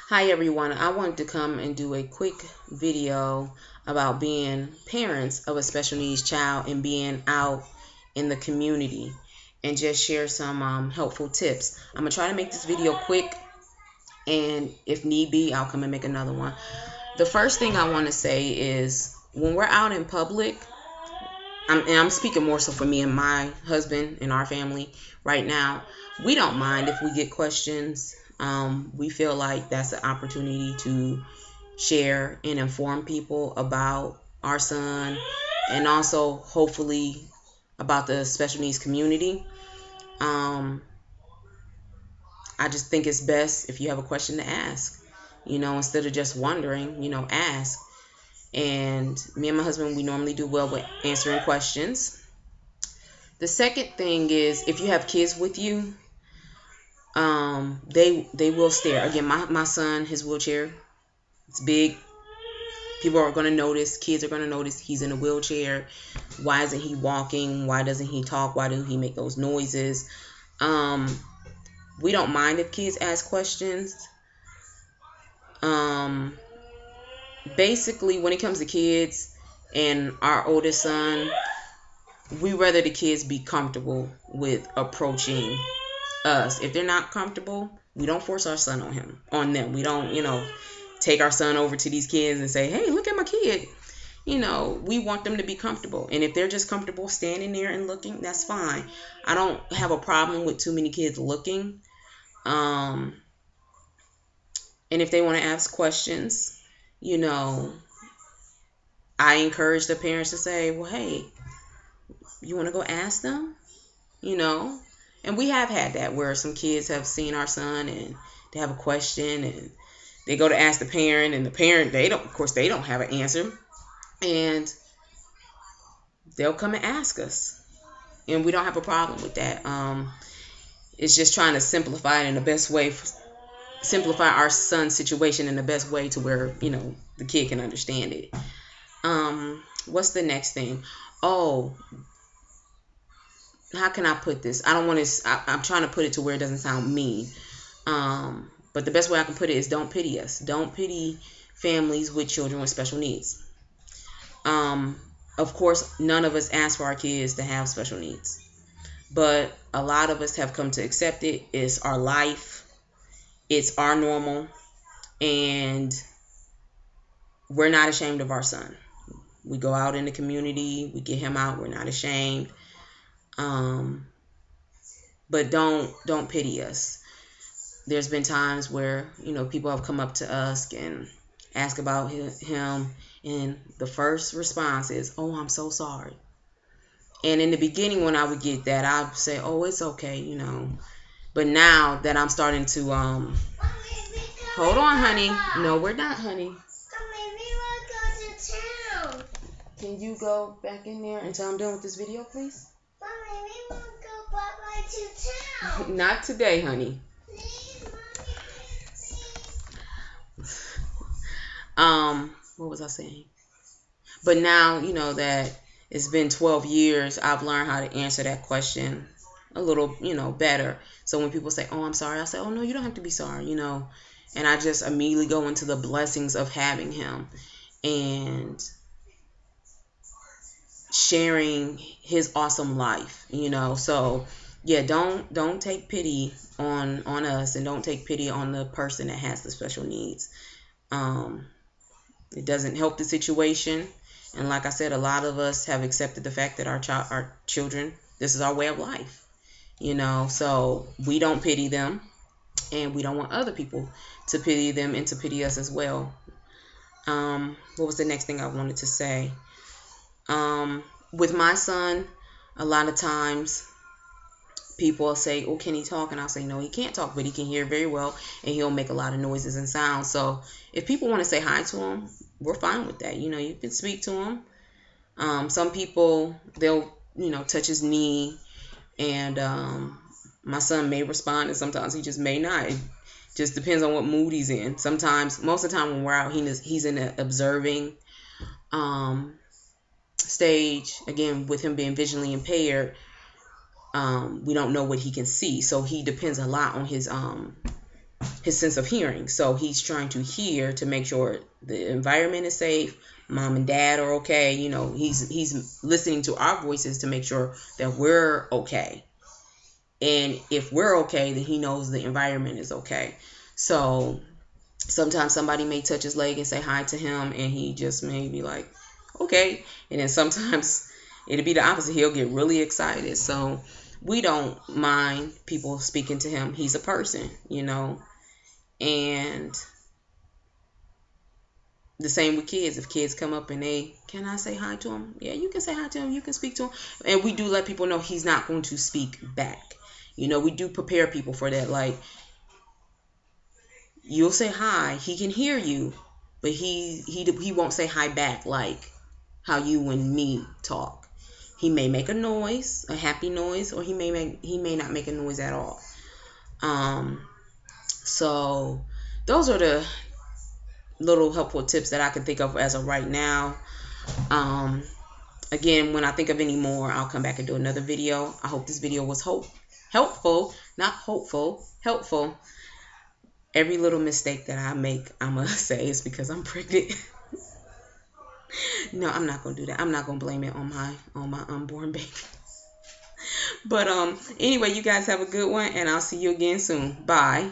Hi everyone, I wanted to come and do a quick video about being parents of a special needs child and being out in the community and just share some helpful tips. I'm going to try to make this video quick, and if need be, I'll come and make another one. The first thing I want to say is when we're out in public, I'm speaking more so for me and my husband and our family right now, we don't mind if we get questions. We feel like that's an opportunity to share and inform people about our son and also hopefully about the special needs community. Um, I just think it's best if you have a question to ask, instead of just wondering, ask. And me and my husband, we normally do well with answering questions. The second thing is if you have kids with you, they will stare. Again, my son, his wheelchair, it's big. People are going to notice. Kids are going to notice he's in a wheelchair. Why isn't he walking? Why doesn't he talk? Why doesn't he make those noises? We don't mind if kids ask questions. Basically, when it comes to kids and our oldest son, we rather the kids be comfortable with approaching us. If they're not comfortable, we don't force our son on them. We don't, take our son over to these kids and say, hey, look at my kid. We want them to be comfortable. And if they're just comfortable standing there and looking, that's fine. I don't have a problem with too many kids looking. And if they want to ask questions, I encourage the parents to say, well, hey, you want to go ask them? And we have had that where some kids have seen our son and they have a question and they go to ask the parent, and the parent, they don't have an answer, and they'll come and ask us, and we don't have a problem with that. It's just trying to simplify it in the best way, simplify our son's situation in the best way to where the kid can understand it. What's the next thing? Oh, how can I put this? I don't want to. I'm trying to put it to where it doesn't sound mean. But the best way I can put it is don't pity us. Don't pity families with children with special needs. Of course, none of us ask for our kids to have special needs, but a lot of us have come to accept it. It's our life. It's our normal, and we're not ashamed of our son. We go out in the community. We get him out. We're not ashamed. But don't pity us. There's been times where people have come up to us and ask about him, and the first response is, "Oh, I'm so sorry." And in the beginning, when I would get that, I would say, "Oh, it's okay," But now that I'm starting to hold on, honey. No, we're not, honey. Can you go back in there until I'm done with this video, please? Mommy, we want to go bye-bye to town. Not today, honey. What was I saying? But now, that it's been 12 years, I've learned how to answer that question a little, better. So when people say, "Oh, I'm sorry," I say, "Oh, no, you don't have to be sorry," And I just immediately go into the blessings of having him and sharing his awesome life, So yeah, don't take pity on us, and don't take pity on the person that has the special needs. It doesn't help the situation. And like I said, a lot of us have accepted the fact that our children, this is our way of life, So we don't pity them, and we don't want other people to pity them and to pity us as well. What was the next thing I wanted to say? With my son, a lot of times people will say, "Oh, can he talk?" And I'll say, "No, he can't talk, but he can hear very well, and he'll make a lot of noises and sounds." So if people want to say hi to him, we're fine with that. You can speak to him. Some people, they'll, touch his knee, and my son may respond, and sometimes he just may not. It just depends on what mood he's in. Most of the time when we're out, he's in an observing stage. Again, with him being visually impaired, we don't know what he can see, so he depends a lot on his his sense of hearing. So he's trying to hear to make sure the environment is safe, mom and dad are okay. You know, he's listening to our voices to make sure that we're okay. And if we're okay, then he knows the environment is okay. So sometimes somebody may touch his leg and say hi to him, and he just may be like, okay. And then sometimes it'll be the opposite. He'll get really excited. So we don't mind people speaking to him. He's a person, you know. And the same with kids. If kids come up and can I say hi to him? Yeah, you can say hi to him. You can speak to him. And we do let people know he's not going to speak back. You know, we do prepare people for that. Like, you'll say hi, he can hear you, but he won't say hi back like how you and me talk. He may make a noise, a happy noise, or he may not make a noise at all. So those are the little helpful tips that I can think of as of right now. Again, when I think of any more, I'll come back and do another video. I hope this video was helpful, not hopeful, helpful. Every little mistake that I make, I'm going to say is because I'm pregnant. No, I'm not going to do that. I'm not going to blame it on my unborn baby. But anyway, you guys have a good one, and I'll see you again soon. Bye.